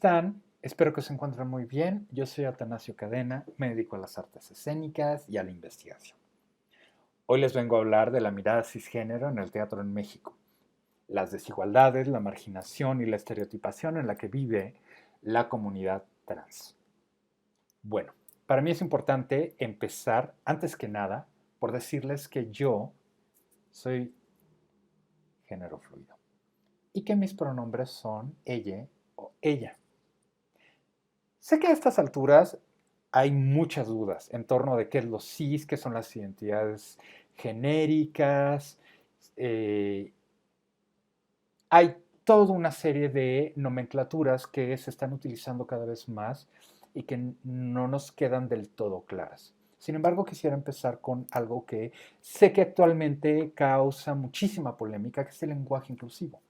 están? Espero que se encuentren muy bien. Yo soy Atanasio Cadena, me dedico a las artes escénicas y a la investigación. Hoy les vengo a hablar de la mirada cisgénero en el teatro en México, las desigualdades, la marginación y la estereotipación en la que vive la comunidad trans. Bueno, para mí es importante empezar, antes que nada, por decirles que yo soy género fluido y que mis pronombres son ella o ella. Sé que a estas alturas hay muchas dudas en torno de qué es lo cis, qué son las identidades genéricas. eh, Hay toda una serie de nomenclaturas que se están utilizando cada vez más y que no nos quedan del todo claras. Sin embargo, quisiera empezar con algo que sé que actualmente causa muchísima polémica, que es el lenguaje inclusivo.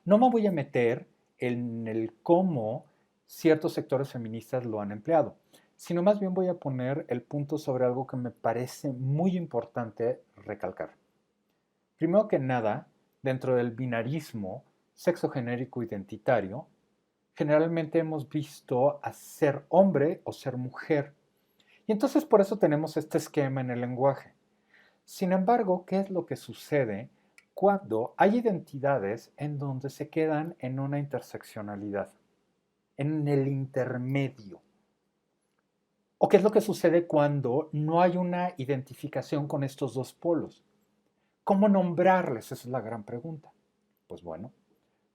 No me voy a meter en el cómo ciertos sectores feministas lo han empleado, sino más bien voy a poner el punto sobre algo que me parece muy importante recalcar. Primero que nada, dentro del binarismo sexo genérico identitario, generalmente hemos visto a ser hombre o ser mujer. Y entonces por eso tenemos este esquema en el lenguaje. Sin embargo, ¿qué es lo que sucede cuando hay identidades en donde se quedan en una interseccionalidad, en el intermedio? ¿O qué es lo que sucede cuando no hay una identificación con estos dos polos? ¿Cómo nombrarles? Esa es la gran pregunta. Pues bueno,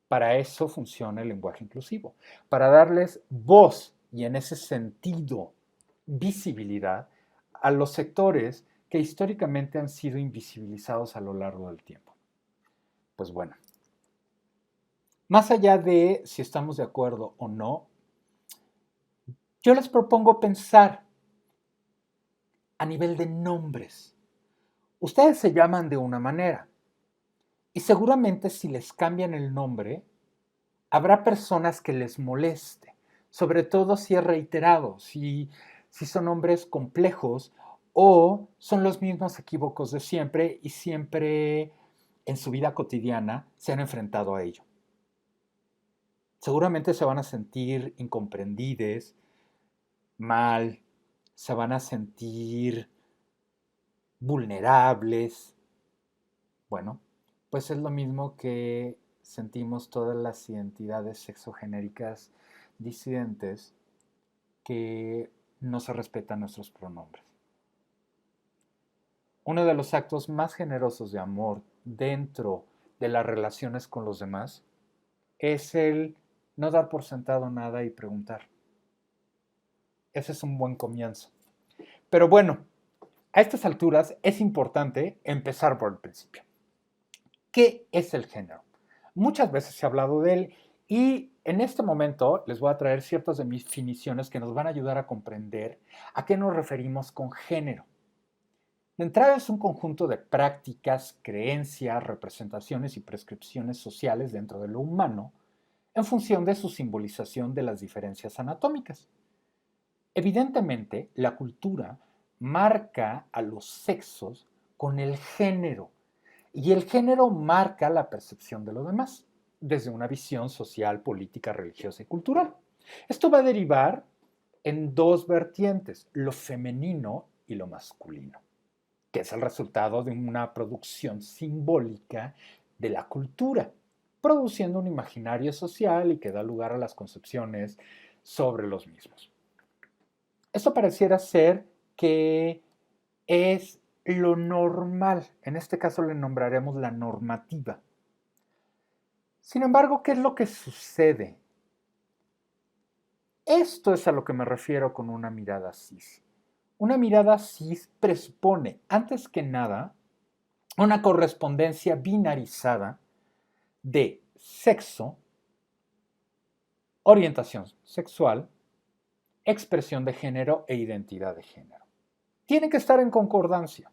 para eso funciona el lenguaje inclusivo, para darles voz y en ese sentido visibilidad a los sectores que históricamente han sido invisibilizados a lo largo del tiempo. Pues bueno, más allá de si estamos de acuerdo o no, yo les propongo pensar a nivel de nombres. Ustedes se llaman de una manera y seguramente si les cambian el nombre, habrá personas que les moleste, sobre todo si es reiterado, si son nombres complejos o son los mismos equívocos de siempre y siempre en su vida cotidiana se han enfrentado a ello. Seguramente se van a sentir incomprendides, mal, se van a sentir vulnerables. Bueno, pues es lo mismo que sentimos todas las identidades sexogenéricas disidentes que no se respetan nuestros pronombres. Uno de los actos más generosos de amor dentro de las relaciones con los demás es el no dar por sentado nada y preguntar. Ese es un buen comienzo. Pero bueno, a estas alturas es importante empezar por el principio. ¿Qué es el género? Muchas veces se ha hablado de él y en este momento les voy a traer ciertas definiciones que nos van a ayudar a comprender a qué nos referimos con género. De entrada es un conjunto de prácticas, creencias, representaciones y prescripciones sociales dentro de lo humano en función de su simbolización de las diferencias anatómicas. Evidentemente, la cultura marca a los sexos con el género y el género marca la percepción de lo demás, desde una visión social, política, religiosa y cultural. Esto va a derivar en dos vertientes, lo femenino y lo masculino, que es el resultado de una producción simbólica de la cultura, produciendo un imaginario social y que da lugar a las concepciones sobre los mismos. Esto pareciera ser que es lo normal, en este caso le nombraremos la normativa. Sin embargo, ¿qué es lo que sucede? Esto es a lo que me refiero con una mirada cis. Una mirada cis presupone, antes que nada, una correspondencia binarizada de sexo, orientación sexual, expresión de género e identidad de género. Tiene que estar en concordancia.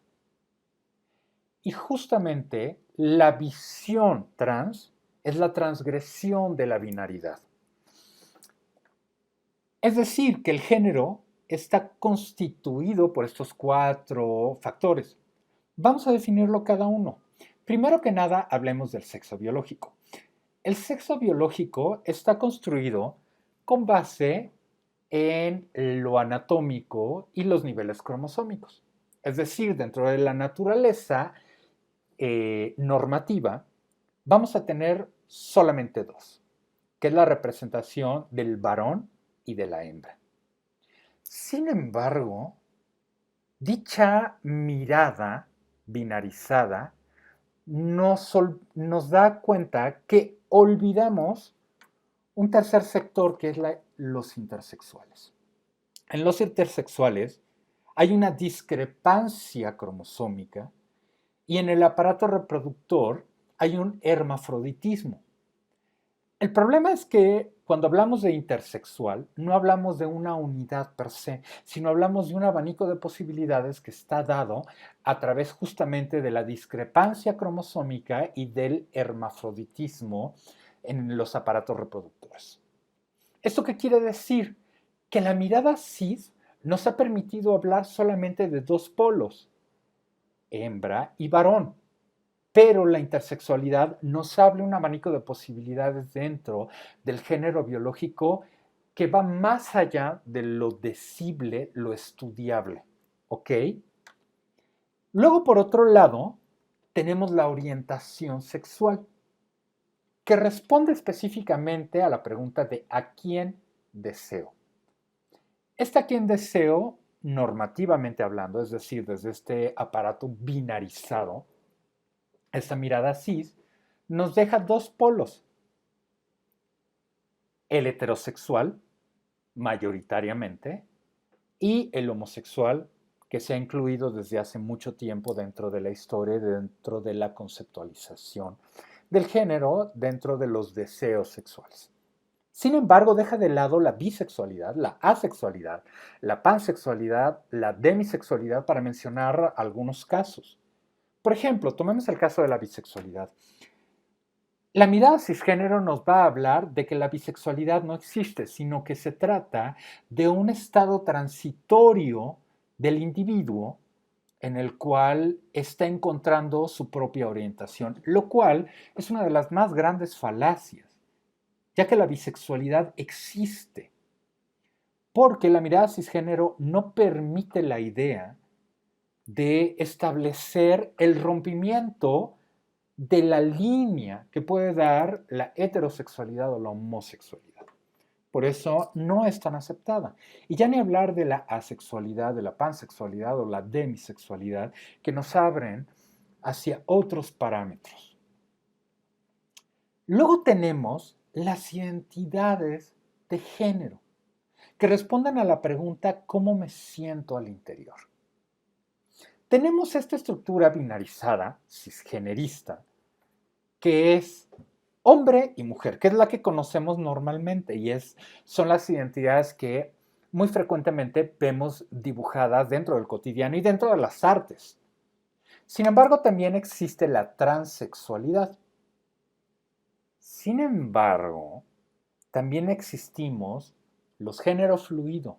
Y justamente la visión trans es la transgresión de la binaridad. Es decir, que el género está constituido por estos cuatro factores. Vamos a definirlo cada uno. Primero que nada, hablemos del sexo biológico. El sexo biológico está construido con base en lo anatómico y los niveles cromosómicos. Es decir, dentro de la naturaleza normativa, vamos a tener solamente dos, que es la representación del varón y de la hembra. Sin embargo, dicha mirada binarizada nos da cuenta que olvidamos un tercer sector que es los intersexuales. En los intersexuales hay una discrepancia cromosómica y en el aparato reproductor hay un hermafroditismo. El problema es que cuando hablamos de intersexual, no hablamos de una unidad per se, sino hablamos de un abanico de posibilidades que está dado a través justamente de la discrepancia cromosómica y del hermafroditismo en los aparatos reproductores. ¿Esto qué quiere decir? Que la mirada cis nos ha permitido hablar solamente de dos polos, hembra y varón. Pero la intersexualidad nos abre un abanico de posibilidades dentro del género biológico que va más allá de lo decible, lo estudiable. ¿Ok? Luego, por otro lado, tenemos la orientación sexual, que responde específicamente a la pregunta de ¿a quién deseo? Este a quién deseo, normativamente hablando, es decir, desde este aparato binarizado, esta mirada cis, nos deja dos polos. El heterosexual, mayoritariamente, y el homosexual, que se ha incluido desde hace mucho tiempo dentro de la historia, dentro de la conceptualización del género, dentro de los deseos sexuales. Sin embargo, deja de lado la bisexualidad, la asexualidad, la pansexualidad, la demisexualidad, para mencionar algunos casos. Por ejemplo, tomemos el caso de la bisexualidad. La mirada cisgénero nos va a hablar de que la bisexualidad no existe, sino que se trata de un estado transitorio del individuo en el cual está encontrando su propia orientación, lo cual es una de las más grandes falacias, ya que la bisexualidad existe, porque la mirada cisgénero no permite la idea de establecer el rompimiento de la línea que puede dar la heterosexualidad o la homosexualidad. Por eso no es tan aceptada. Y ya ni hablar de la asexualidad, de la pansexualidad o la demisexualidad, que nos abren hacia otros parámetros. Luego tenemos las identidades de género, que responden a la pregunta ¿cómo me siento al interior? Tenemos esta estructura binarizada, cisgenerista, que es hombre y mujer, que es la que conocemos normalmente y son las identidades que muy frecuentemente vemos dibujadas dentro del cotidiano y dentro de las artes. Sin embargo, también existe la transexualidad. Sin embargo, también existimos los géneros fluido,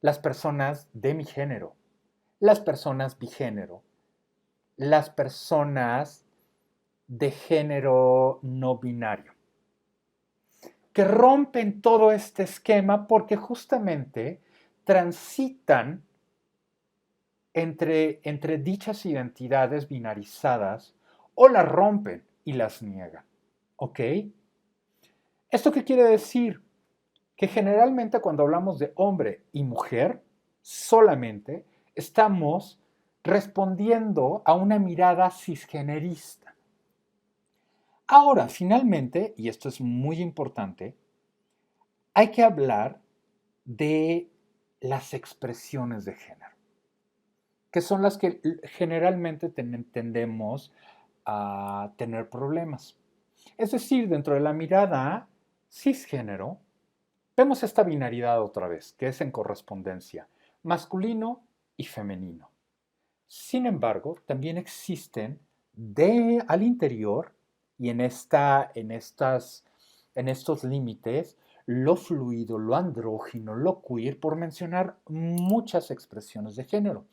las personas de mi género, las personas bigénero, las personas de género no binario, que rompen todo este esquema porque justamente transitan entre dichas identidades binarizadas o las rompen y las niegan. ¿Ok? ¿Esto qué quiere decir? Que generalmente cuando hablamos de hombre y mujer, solamente estamos respondiendo a una mirada cisgenerista. Ahora, finalmente, y esto es muy importante, hay que hablar de las expresiones de género, que son las que generalmente tendemos a tener problemas. Es decir, dentro de la mirada cisgénero, vemos esta binaridad otra vez, que es en correspondencia, masculino y femenino. Sin embargo, también existen al interior y en estos límites, lo fluido, lo andrógino, lo queer, por mencionar muchas expresiones de género.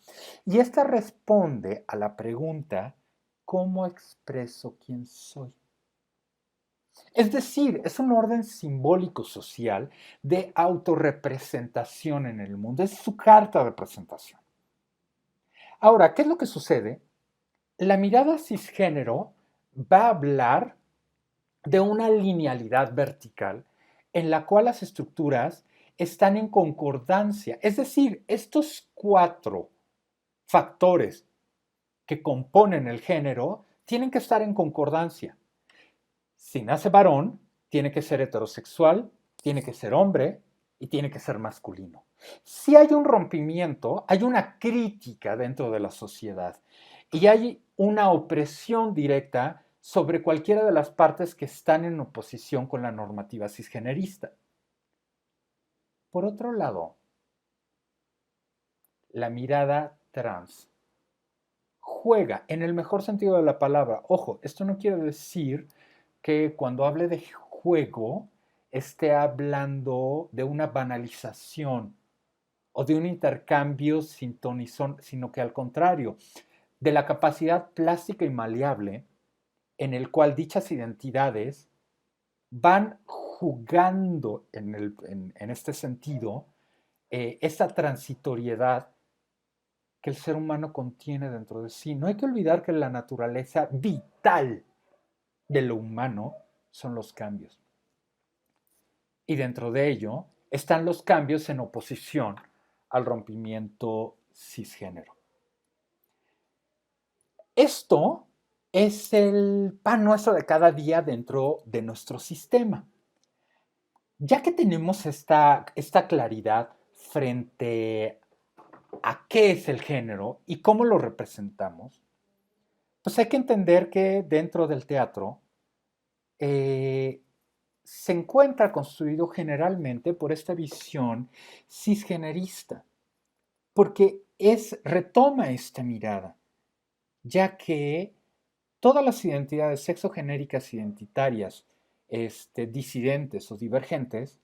Y esta responde a la pregunta, ¿cómo expreso quién soy? Es decir, es un orden simbólico social de autorrepresentación en el mundo. Es su carta de presentación. Ahora, ¿qué es lo que sucede? La mirada cisgénero va a hablar de una linealidad vertical en la cual las estructuras están en concordancia. Es decir, estos cuatro factores que componen el género tienen que estar en concordancia. Si nace varón, tiene que ser heterosexual, tiene que ser hombre y tiene que ser masculino. Si hay un rompimiento, hay una crítica dentro de la sociedad y hay una opresión directa sobre cualquiera de las partes que están en oposición con la normativa cisgenerista. Por otro lado, la mirada trans juega en el mejor sentido de la palabra. Ojo, esto no quiere decir que cuando hable de juego esté hablando de una banalización o de un intercambio sin ton y son, sino que al contrario, de la capacidad plástica y maleable en el cual dichas identidades van jugando en este sentido esa transitoriedad que el ser humano contiene dentro de sí. No hay que olvidar que la naturaleza vital de lo humano son los cambios. Y dentro de ello están los cambios en oposición al rompimiento cisgénero. Esto es el pan nuestro de cada día dentro de nuestro sistema. Ya que tenemos esta claridad frente a qué es el género y cómo lo representamos, pues hay que entender que dentro del teatro eh, se encuentra construido generalmente por esta visión cisgenerista, porque retoma esta mirada, ya que todas las identidades sexogenéricas identitarias, disidentes o divergentes,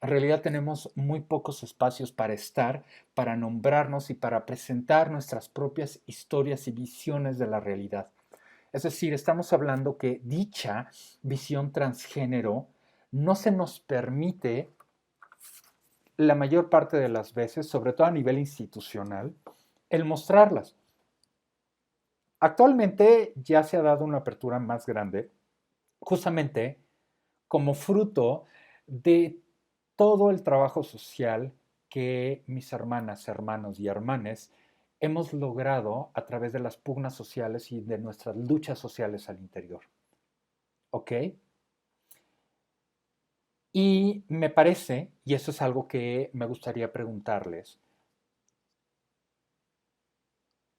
en realidad tenemos muy pocos espacios para estar, para nombrarnos y para presentar nuestras propias historias y visiones de la realidad. Es decir, estamos hablando que dicha visión transgénero no se nos permite la mayor parte de las veces, sobre todo a nivel institucional, el mostrarlas. Actualmente ya se ha dado una apertura más grande, justamente como fruto de todo el trabajo social que mis hermanas, hermanos y hermanes hemos logrado a través de las pugnas sociales y de nuestras luchas sociales al interior. ¿Ok? Y me parece, y eso es algo que me gustaría preguntarles,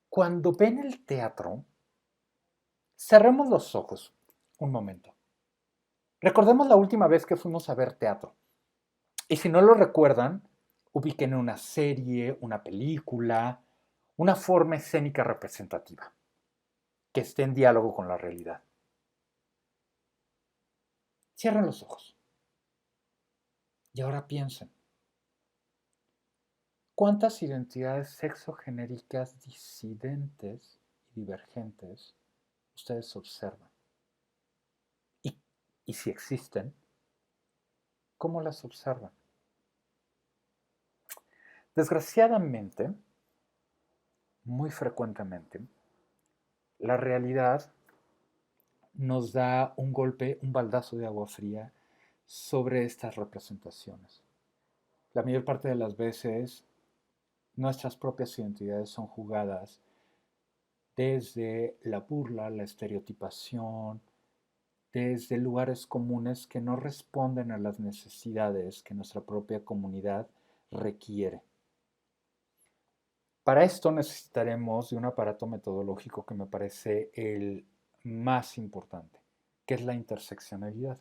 cuando ven el teatro, cerremos los ojos un momento. Recordemos la última vez que fuimos a ver teatro. Y si no lo recuerdan, ubiquen una serie, una película, una forma escénica representativa que esté en diálogo con la realidad. Cierren los ojos. Y ahora piensen, ¿cuántas identidades sexogenéricas disidentes y divergentes ustedes observan? Y, y si existen, ¿cómo las observan? Desgraciadamente, muy frecuentemente, la realidad nos da un golpe, un baldazo de agua fría sobre estas representaciones. La mayor parte de las veces, nuestras propias identidades son jugadas desde la burla, la estereotipación, desde lugares comunes que no responden a las necesidades que nuestra propia comunidad requiere. Para esto necesitaremos de un aparato metodológico que me parece el más importante, que es la interseccionalidad.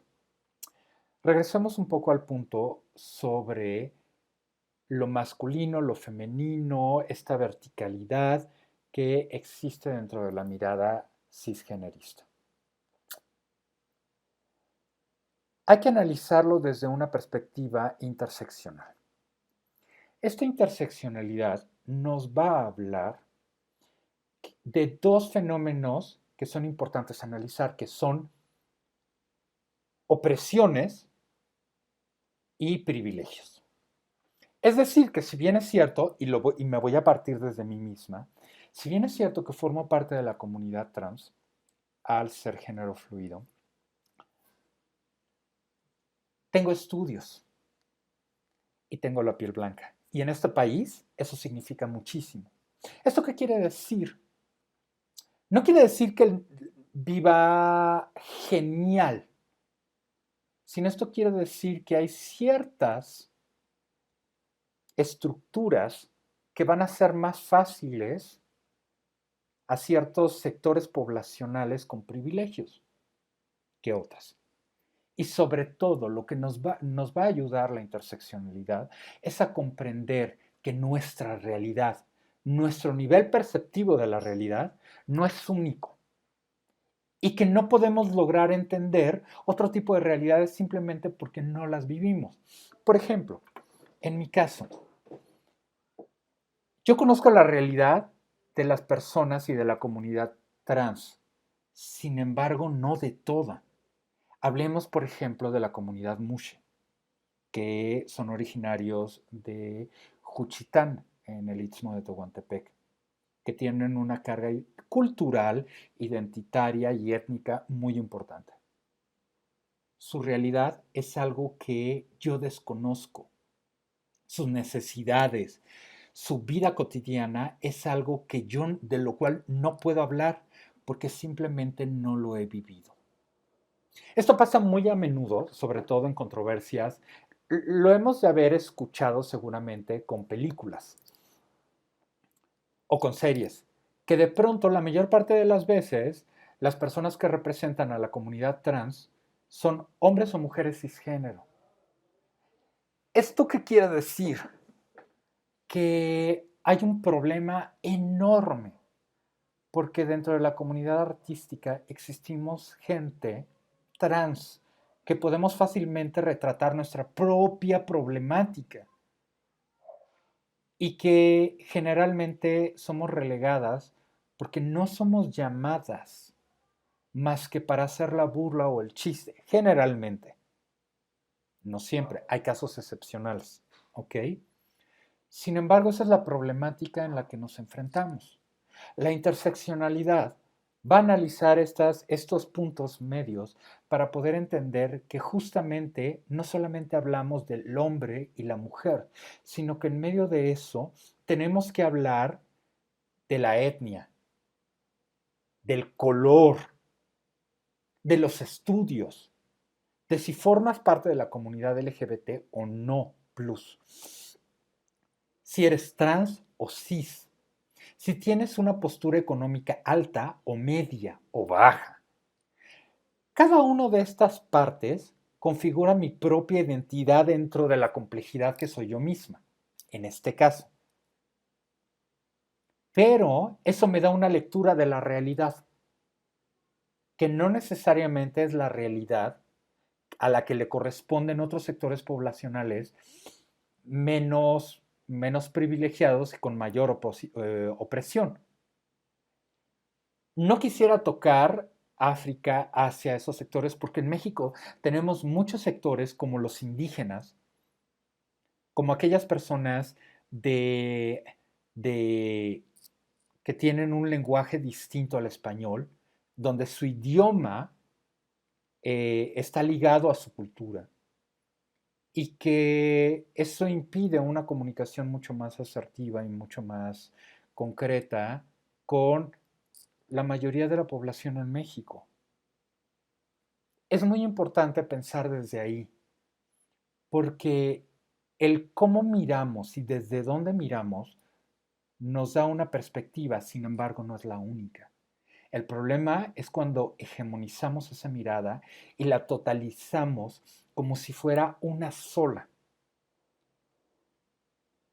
Regresemos un poco al punto sobre lo masculino, lo femenino, esta verticalidad que existe dentro de la mirada cisgenerista. Hay que analizarlo desde una perspectiva interseccional. Esta interseccionalidad nos va a hablar de dos fenómenos que son importantes analizar, que son opresiones y privilegios. Es decir, que si bien es cierto, y me voy a partir desde mí misma, si bien es cierto que formo parte de la comunidad trans al ser género fluido, tengo estudios y tengo la piel blanca. Y en este país eso significa muchísimo. ¿Esto qué quiere decir? No quiere decir que viva genial, sino esto quiere decir que hay ciertas estructuras que van a ser más fáciles a ciertos sectores poblacionales con privilegios que otras. Y sobre todo, lo que nos va a ayudar la interseccionalidad es a comprender que nuestra realidad, nuestro nivel perceptivo de la realidad, no es único. Y que no podemos lograr entender otro tipo de realidades simplemente porque no las vivimos. Por ejemplo, en mi caso, yo conozco la realidad de las personas y de la comunidad trans, sin embargo, no de toda. Hablemos, por ejemplo, de la comunidad Mushe, que son originarios de Juchitán, en el Istmo de Tehuantepec, que tienen una carga cultural, identitaria y étnica muy importante. Su realidad es algo que yo desconozco. Sus necesidades, su vida cotidiana es algo que yo, de lo cual no puedo hablar porque simplemente no lo he vivido. Esto pasa muy a menudo, sobre todo en controversias. Lo hemos de haber escuchado seguramente con películas o con series, que de pronto la mayor parte de las veces las personas que representan a la comunidad trans son hombres o mujeres cisgénero. ¿Esto qué quiere decir? Que hay un problema enorme, porque dentro de la comunidad artística existimos gente trans que podemos fácilmente retratar nuestra propia problemática y que generalmente somos relegadas porque no somos llamadas más que para hacer la burla o el chiste, generalmente. No siempre, hay casos excepcionales, ¿ok? Sin embargo, esa es la problemática en la que nos enfrentamos. La interseccionalidad va a analizar estos puntos medios para poder entender que justamente no solamente hablamos del hombre y la mujer, sino que en medio de eso tenemos que hablar de la etnia, del color, de los estudios, de si formas parte de la comunidad LGBT o no, plus. Si eres trans o cis, si tienes una postura económica alta o media o baja. Cada una de estas partes configura mi propia identidad dentro de la complejidad que soy yo misma, en este caso. Pero eso me da una lectura de la realidad, que no necesariamente es la realidad a la que le corresponden otros sectores poblacionales menos privilegiados y con mayor opresión. No quisiera tocar África hacia esos sectores porque en México tenemos muchos sectores como los indígenas, como aquellas personas de, de, que tienen un lenguaje distinto al español, donde su idioma está ligado a su cultura y que eso impide una comunicación mucho más asertiva y mucho más concreta con la mayoría de la población en México. Es muy importante pensar desde ahí, porque el cómo miramos y desde dónde miramos nos da una perspectiva, sin embargo no es la única. El problema es cuando hegemonizamos esa mirada y la totalizamos como si fuera una sola.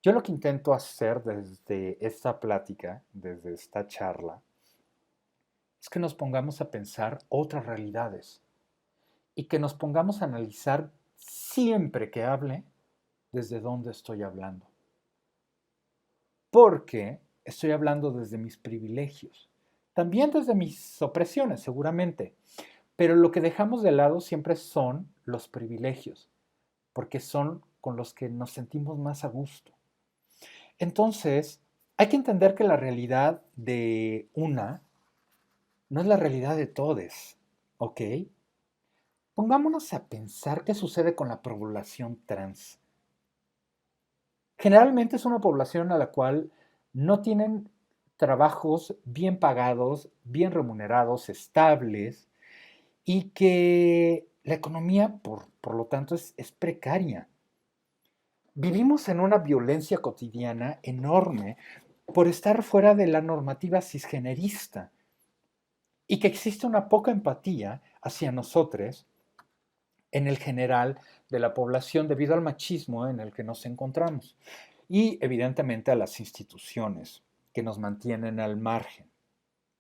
Yo lo que intento hacer desde esta plática, desde esta charla, es que nos pongamos a pensar otras realidades y que nos pongamos a analizar siempre que hable desde dónde estoy hablando. Porque estoy hablando desde mis privilegios, también desde mis opresiones, seguramente, Pero lo que dejamos de lado siempre son los privilegios, porque son con los que nos sentimos más a gusto. Entonces, hay que entender que la realidad de una no es la realidad de todos, ¿ok? Pongámonos a pensar qué sucede con la población trans. Generalmente es una población a la cual no tienen trabajos bien pagados, bien remunerados, estables, y que la economía, por lo tanto, es precaria. Vivimos en una violencia cotidiana enorme por estar fuera de la normativa cisgenerista y que existe una poca empatía hacia nosotros en el general de la población debido al machismo en el que nos encontramos y evidentemente a las instituciones que nos mantienen al margen.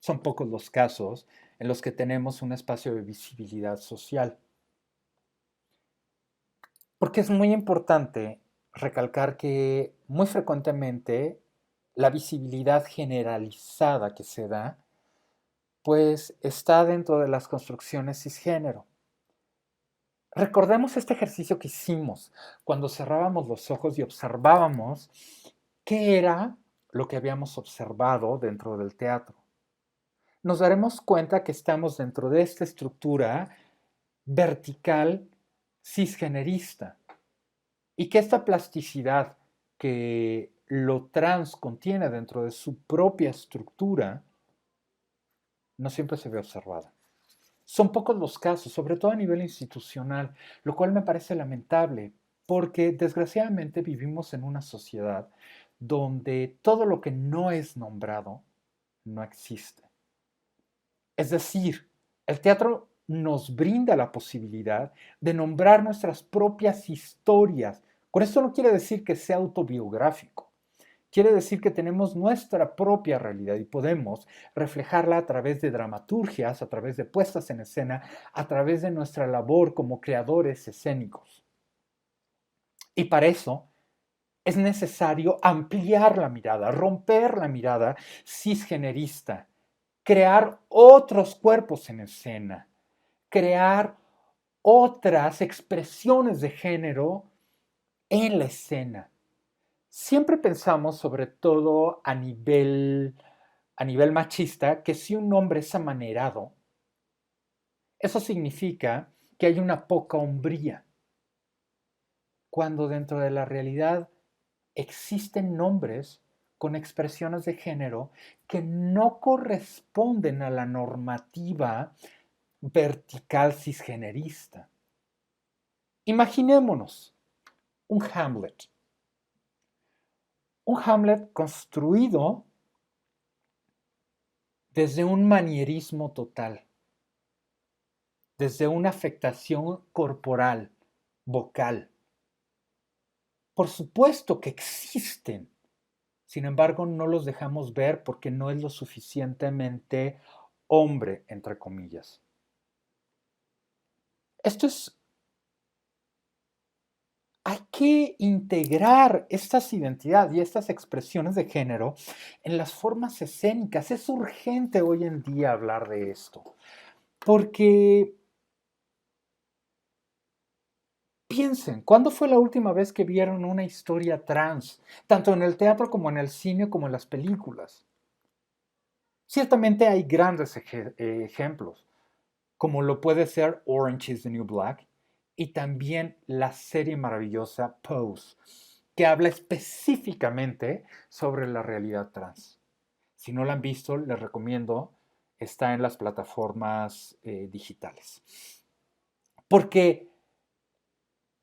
Son pocos los casos en los que tenemos un espacio de visibilidad social. Porque es muy importante recalcar que muy frecuentemente la visibilidad generalizada que se da, pues está dentro de las construcciones cisgénero. Recordemos este ejercicio que hicimos cuando cerrábamos los ojos y observábamos qué era lo que habíamos observado dentro del teatro. Nos daremos cuenta que estamos dentro de esta estructura vertical cisgenerista y que esta plasticidad que lo trans contiene dentro de su propia estructura no siempre se ve observada. Son pocos los casos, sobre todo a nivel institucional, lo cual me parece lamentable, porque desgraciadamente vivimos en una sociedad donde todo lo que no es nombrado no existe. Es decir, el teatro nos brinda la posibilidad de nombrar nuestras propias historias. Con esto no quiere decir que sea autobiográfico. Quiere decir que tenemos nuestra propia realidad y podemos reflejarla a través de dramaturgias, a través de puestas en escena, a través de nuestra labor como creadores escénicos. Y para eso es necesario ampliar la mirada, romper la mirada cisgenerista, crear otros cuerpos en escena, crear otras expresiones de género en la escena. Siempre pensamos, sobre todo a nivel machista, que si un hombre es amanerado, eso significa que hay una poca hombría, cuando dentro de la realidad existen nombres con expresiones de género que no corresponden a la normativa vertical cisgenerista. Imaginémonos un Hamlet. Un Hamlet construido desde un manierismo total, desde una afectación corporal, vocal. Por supuesto que existen, sin embargo no los dejamos ver porque no es lo suficientemente hombre, entre comillas. Esto es, hay que integrar estas identidades y estas expresiones de género en las formas escénicas. Es urgente hoy en día hablar de esto, porque piensen, ¿cuándo fue la última vez que vieron una historia trans? Tanto en el teatro como en el cine como en las películas. Ciertamente hay grandes ejemplos, como lo puede ser Orange is the New Black y también la serie maravillosa Pose, que habla específicamente sobre la realidad trans. Si no la han visto, les recomiendo, está en las plataformas digitales. Porque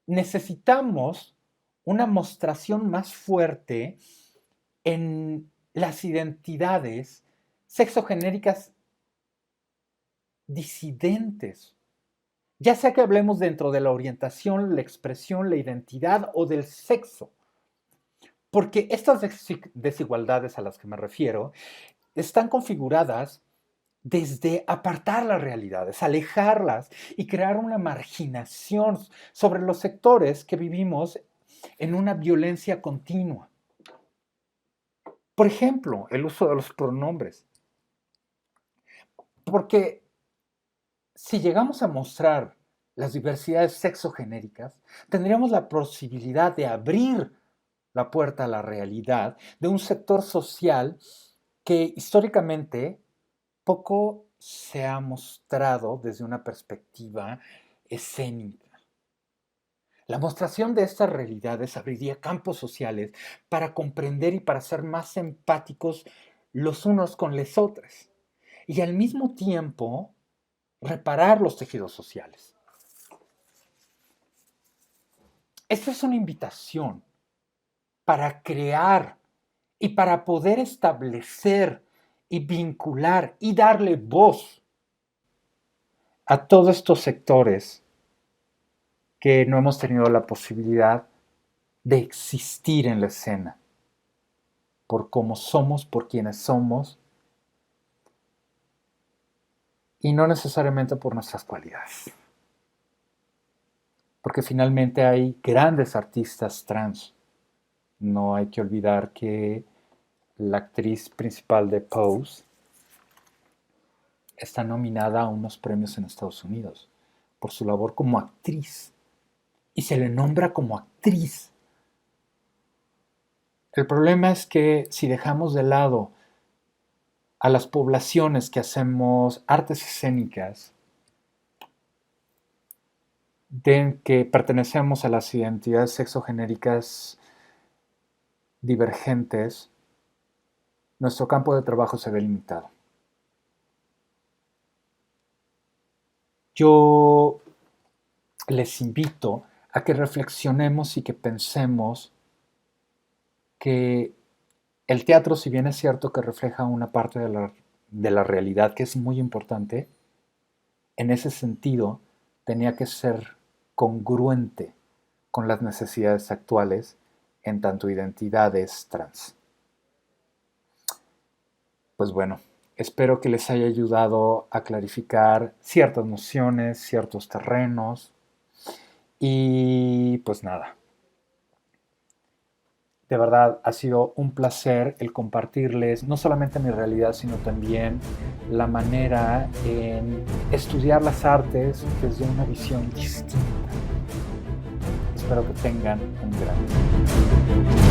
necesitamos una mostración más fuerte en las identidades sexogenéricas disidentes, ya sea que hablemos dentro de la orientación, la expresión, la identidad o del sexo. Porque estas desigualdades a las que me refiero están configuradas desde apartar las realidades, alejarlas y crear una marginación sobre los sectores que vivimos en una violencia continua. Por ejemplo, el uso de los pronombres. Porque Si llegamos a mostrar las diversidades sexogenéricas, tendríamos la posibilidad de abrir la puerta a la realidad de un sector social que históricamente poco se ha mostrado desde una perspectiva escénica. La mostración de estas realidades abriría campos sociales para comprender y para ser más empáticos los unos con los otros y al mismo tiempo reparar los tejidos sociales. Esta es una invitación para crear y para poder establecer y vincular y darle voz a todos estos sectores que no hemos tenido la posibilidad de existir en la escena, por cómo somos, por quienes somos, y no necesariamente por nuestras cualidades. Porque finalmente hay grandes artistas trans. No hay que olvidar que la actriz principal de Pose está nominada a unos premios en Estados Unidos por su labor como actriz. Y se le nombra como actriz. El problema es que si dejamos de lado a las poblaciones que hacemos artes escénicas, de que pertenecemos a las identidades sexogenéricas divergentes, nuestro campo de trabajo se ve limitado. Yo les invito a que reflexionemos y que pensemos que el teatro, si bien es cierto que refleja una parte de la realidad que es muy importante, en ese sentido tenía que ser congruente con las necesidades actuales en tanto identidades trans. Pues bueno, espero que les haya ayudado a clarificar ciertas nociones, ciertos terrenos y pues nada. De verdad ha sido un placer el compartirles no solamente mi realidad, sino también la manera en estudiar las artes desde una visión distinta. Espero que tengan un gran día.